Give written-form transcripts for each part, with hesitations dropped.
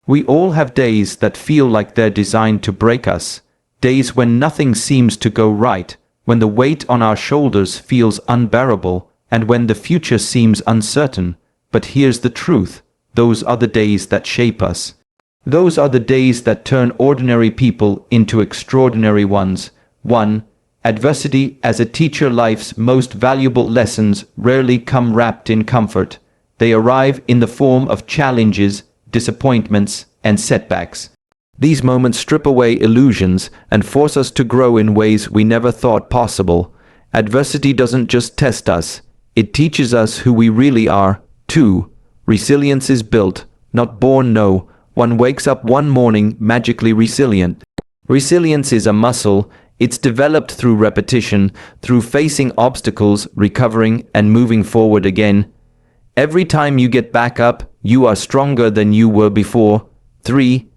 We all have days that feel like they're designed to break us, days when nothing seems to go right, when the weight on our shoulders feels unbearable, and when the future seems uncertain. But here's the truth: those are the days that shape us. Those are the days that turn ordinary people into extraordinary ones. 1. Adversity as a teacher. Life's most valuable lessons rarely come wrapped in comfort. They arrive in the form of challenges, disappointments, and setbacks. These moments strip away illusions and force us to grow in ways we never thought possible. Adversity doesn't just test us, it teaches us who we really are. 2. Resilience is built, not born. No one wakes up one morning magically resilient. Resilience is a muscle. It's developed through repetition, through facing obstacles, recovering, and moving forward again. Every time you get back up, you are stronger than you were before. 3.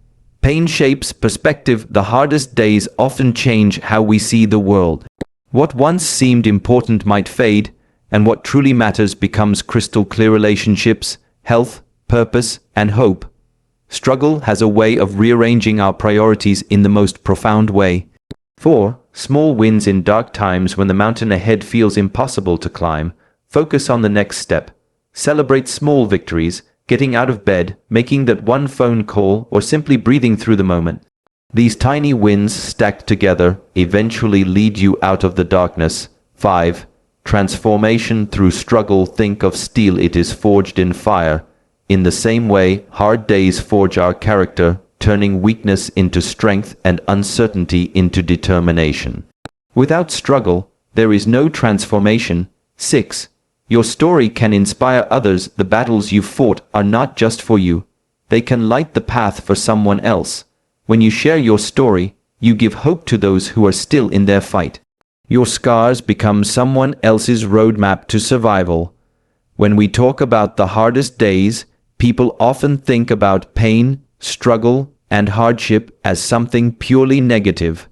Pain shapes perspective. The hardest days often change how we see the world. What once seemed important might fade, and what truly matters becomes crystal clear. Relationships, health, purpose, and hope. Struggle has a way of rearranging our priorities in the most profound way. 4. Small wins in dark times. When the mountain ahead feels impossible to climb, focus on the next step. Celebrate small victories, getting out of bed, making that one phone call, or simply breathing through the moment. These tiny wins stacked together eventually lead you out of the darkness. 5. Transformation through struggle. Think of steel, it is forged in fire. In the same way, hard days forge our character, turning weakness into strength and uncertainty into determination. Without struggle, there is no transformation. 6. Your story can inspire others. The battles you fought are not just for you. They can light the path for someone else. When you share your story, you give hope to those who are still in their fight. Your scars become someone else's roadmap to survival. When we talk about the hardest days, people often think about pain, struggle, and hardship as something purely negative.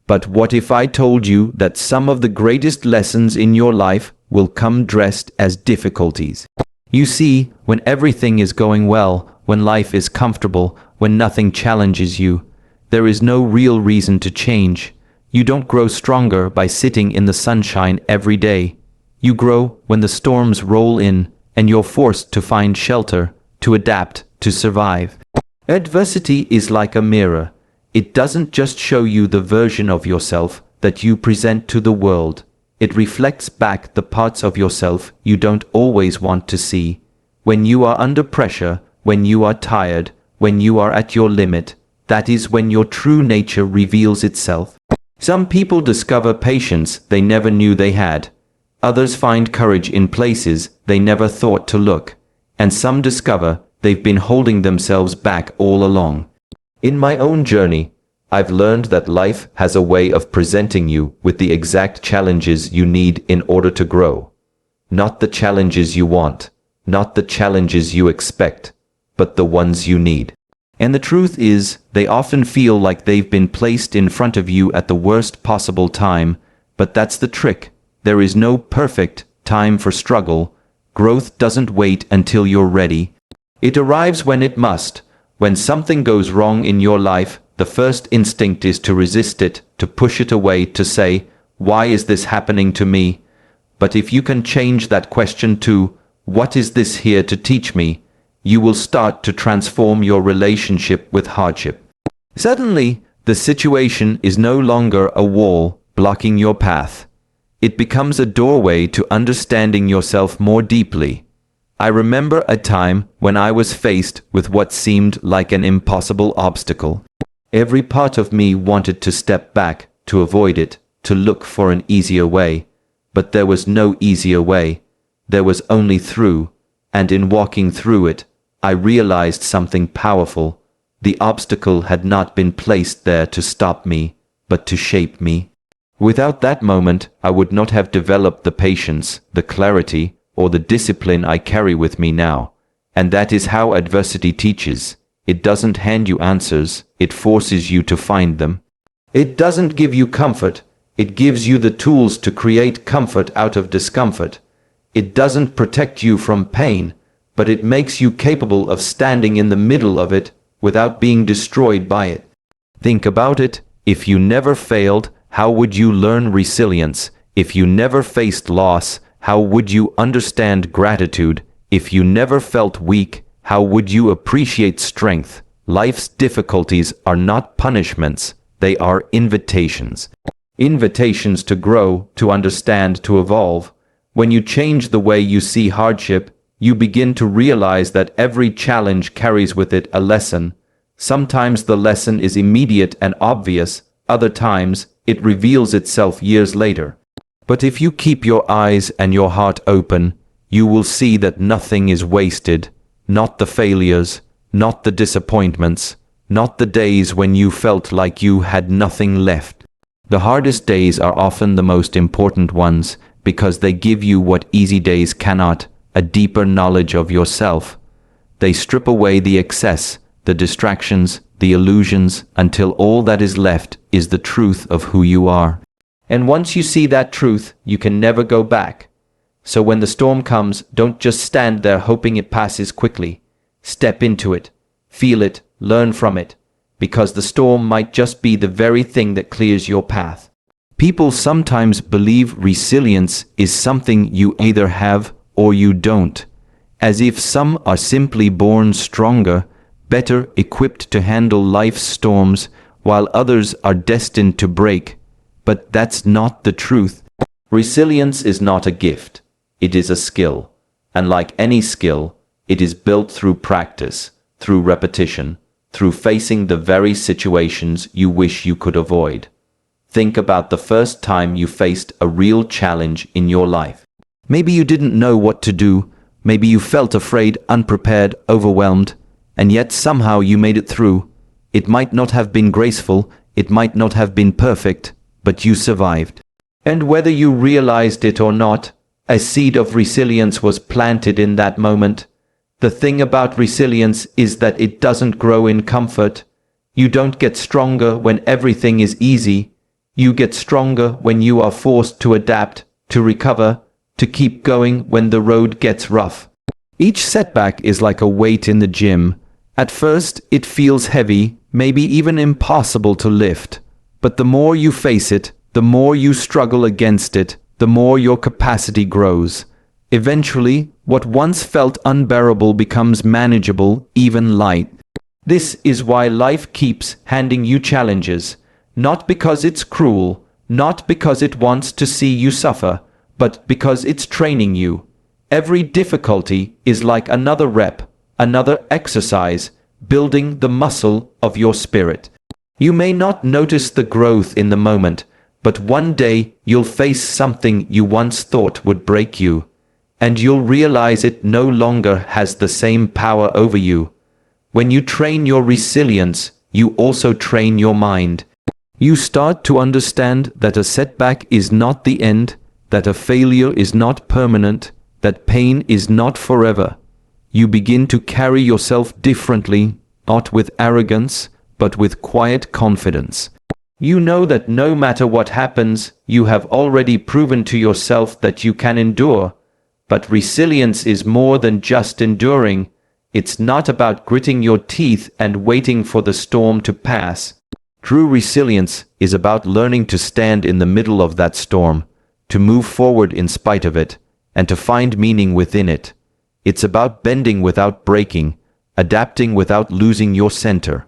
But what if I told you that some of the greatest lessons in your life will come dressed as difficulties? You see, when everything is going well, when life is comfortable, when nothing challenges you, there is no real reason to change. You don't grow stronger by sitting in the sunshine every day. You grow when the storms roll in, and you're forced to find shelter, to adapt, to survive. Adversity is like a mirror. It doesn't just show you the version of yourself that you present to the world. It reflects back the parts of yourself you don't always want to see. When you are under pressure, when you are tired, when you are at your limit, that is when your true nature reveals itself. Some people discover patience they never knew they had. Others find courage in places they never thought to look. And some discover they've been holding themselves back all along. In my own journey, I've learned that life has a way of presenting you with the exact challenges you need in order to grow. Not the challenges you want, not the challenges you expect, but the ones you need. And the truth is, they often feel like they've been placed in front of you at the worst possible time, but that's the trick. There is no perfect time for struggle. Growth doesn't wait until you're ready. It arrives when it must. When something goes wrong in your life, the first instinct is to resist it, to push it away, to say, "Why is this happening to me?" But if you can change that question to, "What is this here to teach me?" you will start to transform your relationship with hardship. Suddenly, the situation is no longer a wall blocking your path. It becomes a doorway to understanding yourself more deeply. I remember a time when I was faced with what seemed like an impossible obstacle. Every part of me wanted to step back, to avoid it, to look for an easier way. But there was no easier way. There was only through, and in walking through it, I realized something powerful. The obstacle had not been placed there to stop me, but to shape me. Without that moment, I would not have developed the patience, the clarity, or the discipline I carry with me now. And that is how adversity teaches. It doesn't hand you answers, it forces you to find them. It doesn't give you comfort, it gives you the tools to create comfort out of discomfort. It doesn't protect you from pain, but it makes you capable of standing in the middle of it without being destroyed by it. Think about it. If you never failed, how would you learn resilience? If you never faced loss, how would you understand gratitude? If you never felt weak, how would you appreciate strength? Life's difficulties are not punishments, they are invitations. Invitations to grow, to understand, to evolve. When you change the way you see hardship, you begin to realize that every challenge carries with it a lesson. Sometimes the lesson is immediate and obvious, other times it reveals itself years later. But if you keep your eyes and your heart open, you will see that nothing is wasted, not the failures, not the disappointments, not the days when you felt like you had nothing left. The hardest days are often the most important ones because they give you what easy days cannot, a deeper knowledge of yourself. They strip away the excess, the distractions, the illusions, until all that is left is the truth of who you are. And once you see that truth, you can never go back. So when the storm comes, don't just stand there hoping it passes quickly. Step into it, feel it, learn from it, because the storm might just be the very thing that clears your path. People sometimes believe resilience is something you either have or you don't, as if some are simply born stronger, better equipped to handle life's storms, while others are destined to break. But that's not the truth. Resilience is not a gift. It is a skill. And like any skill, it is built through practice, through repetition, through facing the very situations you wish you could avoid. Think about the first time you faced a real challenge in your life. Maybe you didn't know what to do. Maybe you felt afraid, unprepared, overwhelmed, and yet somehow you made it through. It might not have been graceful, it might not have been perfect, but you survived. And whether you realized it or not, a seed of resilience was planted in that moment. The thing about resilience is that it doesn't grow in comfort. You don't get stronger when everything is easy. You get stronger when you are forced to adapt, to recover, to keep going when the road gets rough. Each setback is like a weight in the gym. At first, it feels heavy, maybe even impossible to lift. But the more you face it, the more you struggle against it, the more your capacity grows. Eventually, what once felt unbearable becomes manageable, even light. This is why life keeps handing you challenges, not because it's cruel, not because it wants to see you suffer, but because it's training you. Every difficulty is like another rep, another exercise, building the muscle of your spirit. You may not notice the growth in the moment, but one day you'll face something you once thought would break you, and you'll realize it no longer has the same power over you. When you train your resilience, you also train your mind. You start to understand that a setback is not the end, that a failure is not permanent, that pain is not forever. You begin to carry yourself differently, not with arrogance, but with quiet confidence. You know that no matter what happens, you have already proven to yourself that you can endure. But resilience is more than just enduring. It's not about gritting your teeth and waiting for the storm to pass. True resilience is about learning to stand in the middle of that storm, to move forward in spite of it, and to find meaning within it. It's about bending without breaking, adapting without losing your center.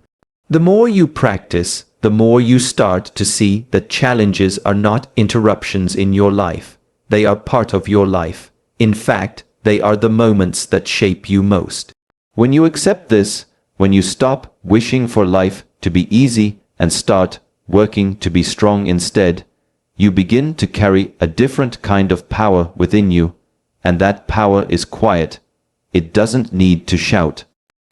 The more you practice, the more you start to see that challenges are not interruptions in your life. They are part of your life. In fact, they are the moments that shape you most. When you accept this, when you stop wishing for life to be easy and start working to be strong instead, you begin to carry a different kind of power within you, and that power is quiet. It doesn't need to shout.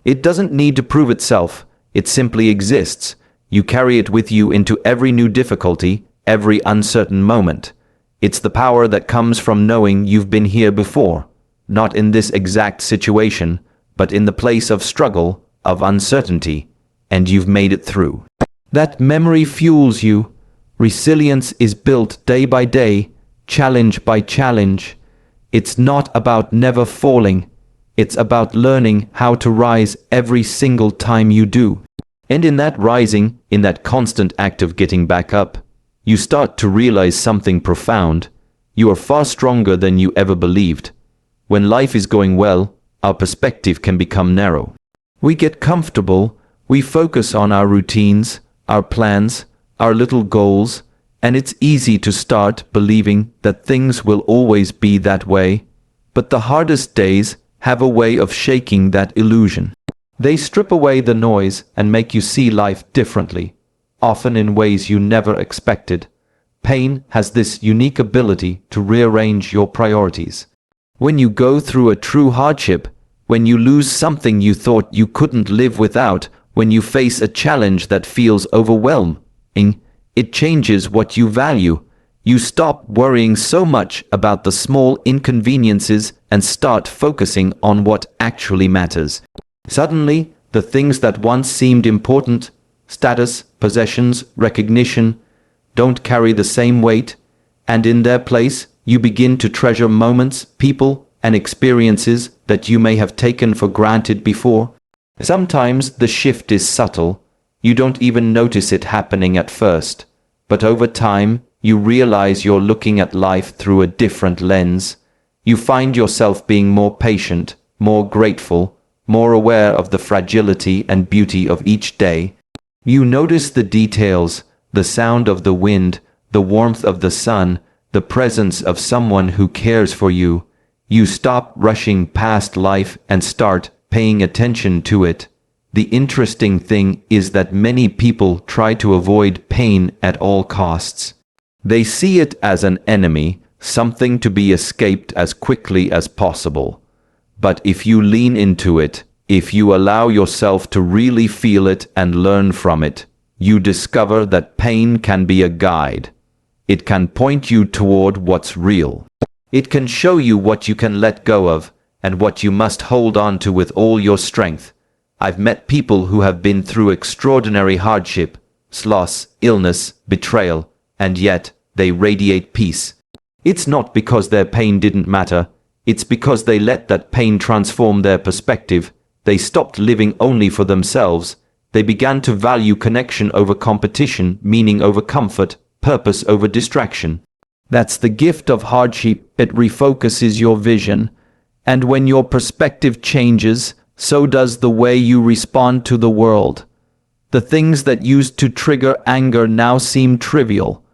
It doesn't need to prove itself. It simply exists. You carry it with you into every new difficulty, every uncertain moment. It's the power that comes from knowing you've been here before, not in this exact situation, but in the place of struggle, of uncertainty, and you've made it through. That memory fuels you. Resilience is built day by day, challenge by challenge. It's not about never falling. It's about learning how to rise every single time you do. And in that rising, in that constant act of getting back up, you start to realize something profound. You are far stronger than you ever believed. When life is going well, our perspective can become narrow. We get comfortable, we focus on our routines, our plans, our little goals, and it's easy to start believing that things will always be that way. But the hardest days have a way of shaking that illusion. They strip away the noise and make you see life differently, often in ways you never expected. Pain has this unique ability to rearrange your priorities. When you go through a true hardship, when you lose something you thought you couldn't live without, when you face a challenge that feels overwhelming, it changes what you value. You stop worrying so much about the small inconveniences and start focusing on what actually matters. Suddenly, the things that once seemed important, status, possessions, recognition, don't carry the same weight, and in their place, you begin to treasure moments, people, and experiences that you may have taken for granted before. Sometimes the shift is subtle. You don't even notice it happening at first. But over time, you realize you're looking at life through a different lens. You find yourself being more patient, more grateful, more aware of the fragility and beauty of each day. You notice the details, the sound of the wind, the warmth of the sun, the presence of someone who cares for you. You stop rushing past life and start paying attention to it. The interesting thing is that many people try to avoid pain at all costs. They see it as an enemy, something to be escaped as quickly as possible. But if you lean into it, if you allow yourself to really feel it and learn from it, you discover that pain can be a guide. It can point you toward what's real. It can show you what you can let go of and what you must hold on to with all your strength. I've met people who have been through extraordinary hardship, loss, illness, betrayal, and yet they radiate peace. It's not because their pain didn't matter. It's because they let that pain transform their perspective. They stopped living only for themselves. They began to value connection over competition, meaning over comfort, purpose over distraction. That's the gift of hardship. It refocuses your vision. And when your perspective changes, so does the way you respond to the world. The things that used to trigger anger now seem trivial.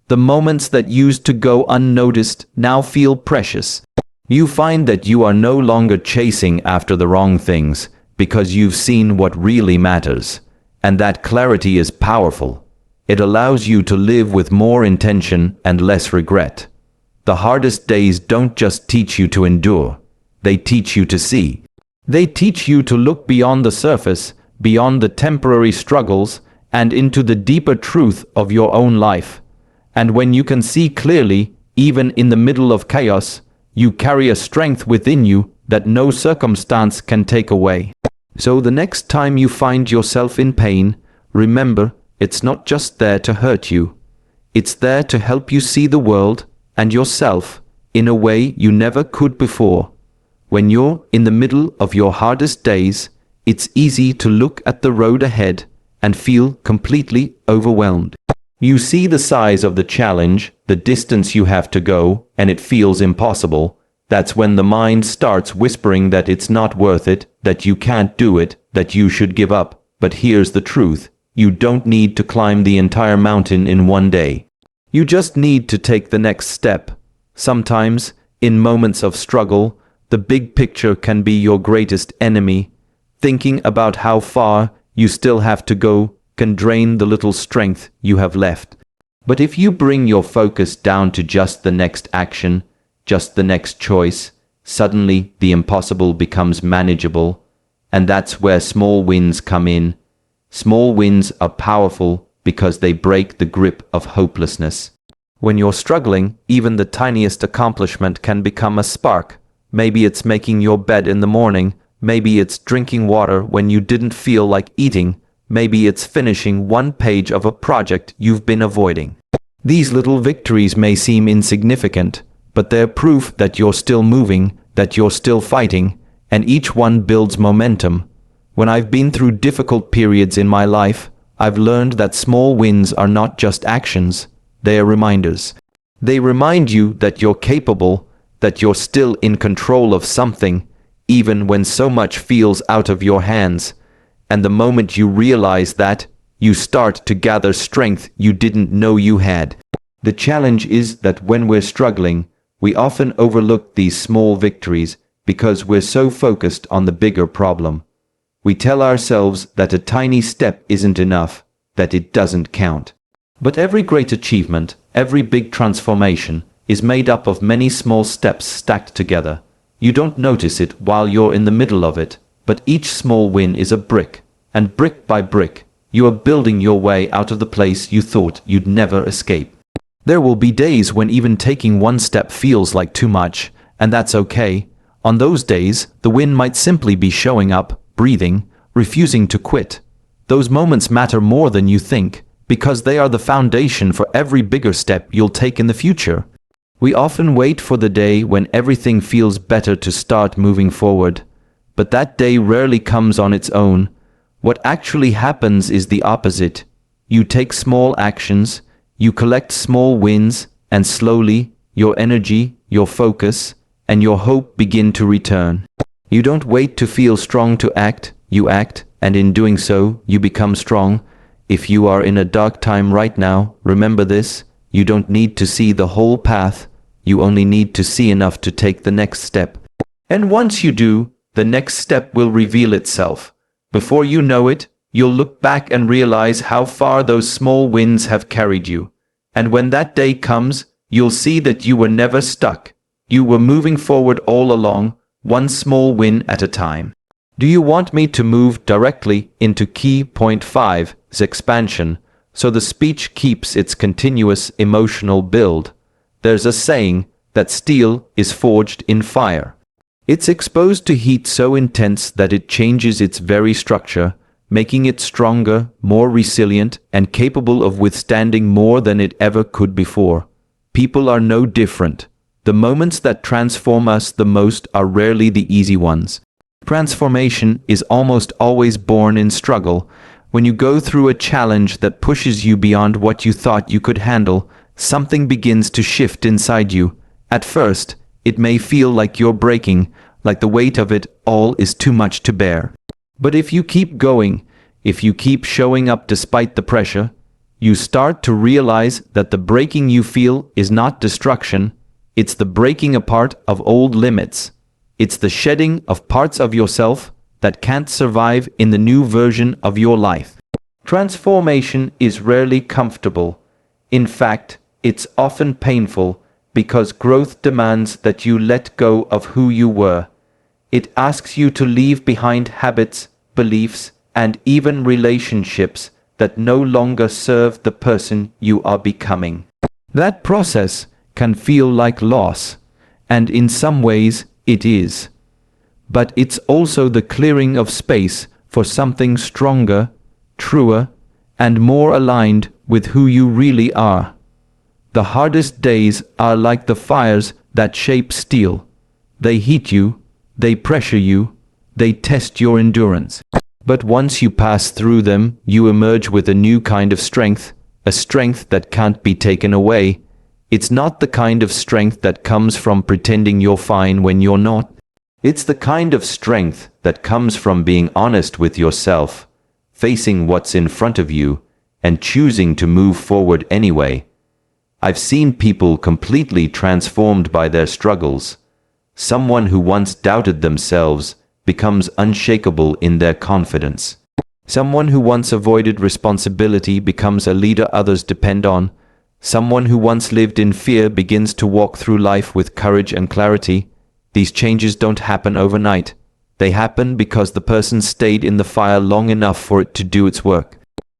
The moments that used to go unnoticed now feel precious. You find that you are no longer chasing after the wrong things because you've seen what really matters. And that clarity is powerful. It allows you to live with more intention and less regret. The hardest days don't just teach you to endure. They teach you to see. They teach you to look beyond the surface, beyond the temporary struggles, and into the deeper truth of your own life. And when you can see clearly, even in the middle of chaos, you carry a strength within you that no circumstance can take away. So the next time you find yourself in pain, remember, it's not just there to hurt you. It's there to help you see the world and yourself in a way you never could before. When you're in the middle of your hardest days, it's easy to look at the road ahead and feel completely overwhelmed. You see the size of the challenge, the distance you have to go, and it feels impossible. That's when the mind starts whispering that it's not worth it, that you can't do it, that you should give up. But here's the truth. You don't need to climb the entire mountain in one day. You just need to take the next step. Sometimes, in moments of struggle, the big picture can be your greatest enemy. Thinking about how far you still have to go can drain the little strength you have left. But if you bring your focus down to just the next action, just the next choice, suddenly the impossible becomes manageable. And that's where small wins come in. Small wins are powerful because they break the grip of hopelessness. When you're struggling, even the tiniest accomplishment can become a spark. Maybe it's making your bed in the morning. Maybe it's drinking water when you didn't feel like eating. Maybe it's finishing one page of a project you've been avoiding. These little victories may seem insignificant, but they're proof that you're still moving, that you're still fighting, and each one builds momentum. When I've been through difficult periods in my life, I've learned that small wins are not just actions, they are reminders. They remind you that you're capable, that you're still in control of something, even when so much feels out of your hands. And the moment you realize that, you start to gather strength you didn't know you had. The challenge is that when we're struggling, we often overlook these small victories because we're so focused on the bigger problem. We tell ourselves that a tiny step isn't enough, that it doesn't count. But every great achievement, every big transformation, is made up of many small steps stacked together. You don't notice it while you're in the middle of it, but each small win is a brick, and brick by brick, you are building your way out of the place you thought you'd never escape. There will be days when even taking one step feels like too much, and that's okay. On those days, the win might simply be showing up, breathing, refusing to quit. Those moments matter more than you think, because they are the foundation for every bigger step you'll take in the future. We often wait for the day when everything feels better to start moving forward, but that day rarely comes on its own. What actually happens is the opposite. You take small actions, you collect small wins, and slowly, your energy, your focus, and your hope begin to return. You don't wait to feel strong to act, you act, and in doing so, you become strong. If you are in a dark time right now, remember this: you don't need to see the whole path, you only need to see enough to take the next step. And once you do, the next step will reveal itself. Before you know it, you'll look back and realize how far those small wins have carried you. And when that day comes, you'll see that you were never stuck. You were moving forward all along, one small win at a time. Do you want me to move directly into key point 5's expansion, so the speech keeps its continuous emotional build? There's a saying that steel is forged in fire. It's exposed to heat so intense that it changes its very structure, making it stronger, more resilient, and capable of withstanding more than it ever could before. People are no different. The moments that transform us the most are rarely the easy ones. Transformation is almost always born in struggle. When you go through a challenge that pushes you beyond what you thought you could handle, something begins to shift inside you. At first, it may feel like you're breaking, like the weight of it all is too much to bear. But if you keep going, if you keep showing up despite the pressure, you start to realize that the breaking you feel is not destruction, it's the breaking apart of old limits. It's the shedding of parts of yourself that can't survive in the new version of your life. Transformation is rarely comfortable. In fact, it's often painful because growth demands that you let go of who you were. It asks you to leave behind habits, beliefs, and even relationships that no longer serve the person you are becoming. That process can feel like loss, and in some ways it is. But it's also the clearing of space for something stronger, truer, and more aligned with who you really are. The hardest days are like the fires that shape steel. They heat you, they pressure you, they test your endurance. But once you pass through them, you emerge with a new kind of strength, a strength that can't be taken away. It's not the kind of strength that comes from pretending you're fine when you're not. It's the kind of strength that comes from being honest with yourself, facing what's in front of you, and choosing to move forward anyway. I've seen people completely transformed by their struggles. Someone who once doubted themselves becomes unshakable in their confidence. Someone who once avoided responsibility becomes a leader others depend on. Someone who once lived in fear begins to walk through life with courage and clarity. These changes don't happen overnight. They happen because the person stayed in the fire long enough for it to do its work.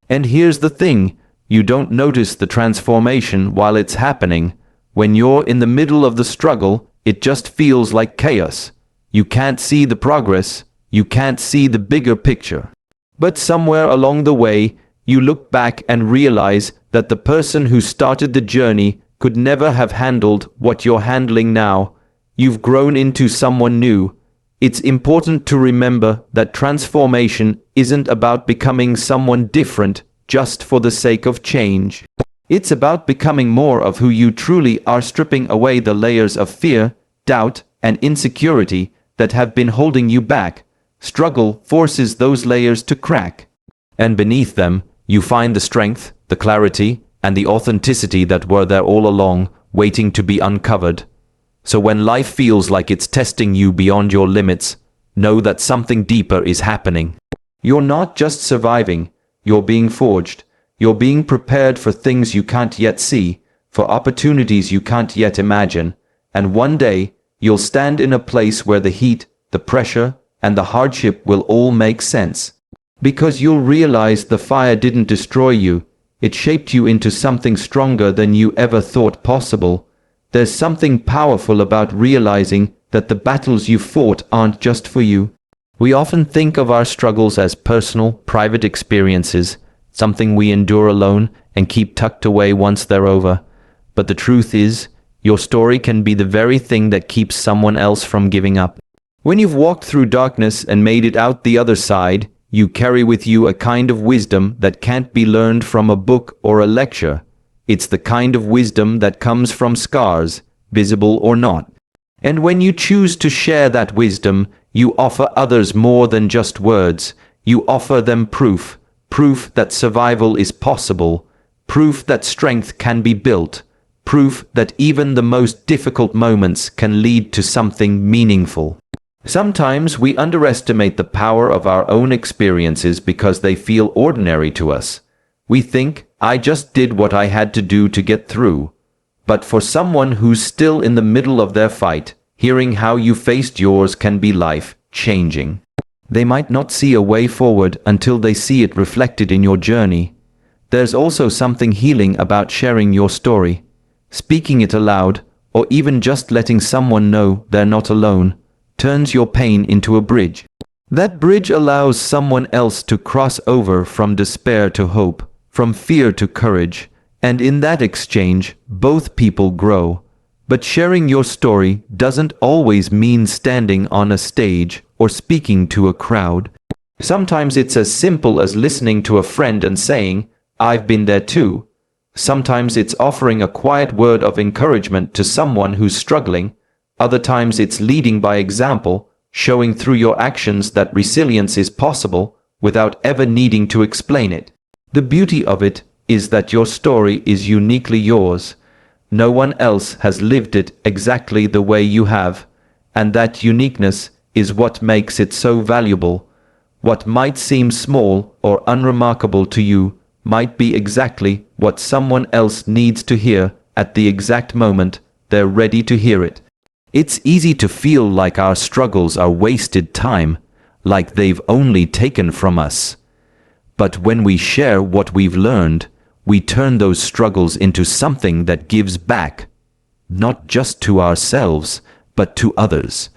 And here's the thing, you don't notice the transformation while it's happening. When you're in the middle of the struggle, it just feels like chaos. You can't see the progress, you can't see the bigger picture. But somewhere along the way, you look back and realize that the person who started the journey could never have handled what you're handling now. You've grown into someone new. It's important to remember that transformation isn't about becoming someone different just for the sake of change. It's about becoming more of who you truly are, stripping away the layers of fear, doubt, and insecurity that have been holding you back. Struggle forces those layers to crack. And beneath them, you find the strength, the clarity, and the authenticity that were there all along, waiting to be uncovered. So when life feels like it's testing you beyond your limits, know that something deeper is happening. You're not just surviving, you're being forged. You're being prepared for things you can't yet see, for opportunities you can't yet imagine, and one day, you'll stand in a place where the heat, the pressure, and the hardship will all make sense. Because you'll realize the fire didn't destroy you, it shaped you into something stronger than you ever thought possible. There's something powerful about realizing that the battles you fought aren't just for you. We often think of our struggles as personal, private experiences, something we endure alone and keep tucked away once they're over. But the truth is, your story can be the very thing that keeps someone else from giving up. When you've walked through darkness and made it out the other side, you carry with you a kind of wisdom that can't be learned from a book or a lecture. It's the kind of wisdom that comes from scars, visible or not. And when you choose to share that wisdom, you offer others more than just words. You offer them proof that survival is possible, proof that strength can be built, proof that even the most difficult moments can lead to something meaningful. Sometimes we underestimate the power of our own experiences because they feel ordinary to us. We think, I just did what I had to do to get through. But for someone who's still in the middle of their fight, hearing how you faced yours can be life-changing. They might not see a way forward until they see it reflected in your journey. There's also something healing about sharing your story. Speaking it aloud, or even just letting someone know they're not alone, turns your pain into a bridge. That bridge allows someone else to cross over from despair to hope, from fear to courage, and in that exchange, both people grow. But sharing your story doesn't always mean standing on a stage or speaking to a crowd. Sometimes it's as simple as listening to a friend and saying, I've been there too. Sometimes it's offering a quiet word of encouragement to someone who's struggling. Other times it's leading by example, showing through your actions that resilience is possible without ever needing to explain it. The beauty of it is that your story is uniquely yours. No one else has lived it exactly the way you have, and that uniqueness is what makes it so valuable. What might seem small or unremarkable to you might be exactly what someone else needs to hear at the exact moment they're ready to hear it. It's easy to feel like our struggles are wasted time, like they've only taken from us. But when we share what we've learned, we turn those struggles into something that gives back, not just to ourselves, but to others.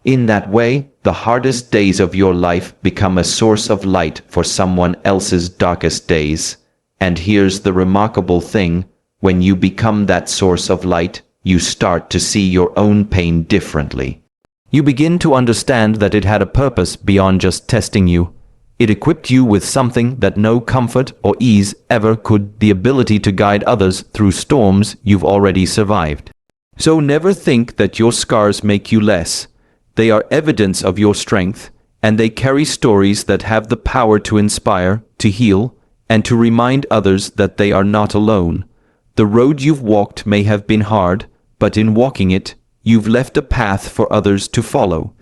In that way, the hardest days of your life become a source of light for someone else's darkest days. And here's the remarkable thing, when you become that source of light, you start to see your own pain differently. You begin to understand that it had a purpose beyond just testing you. It equipped you with something that no comfort or ease ever could, the ability to guide others through storms you've already survived. So never think that your scars make you less. They are evidence of your strength, and they carry stories that have the power to inspire, to heal, and to remind others that they are not alone. The road you've walked may have been hard, but in walking it, you've left a path for others to follow.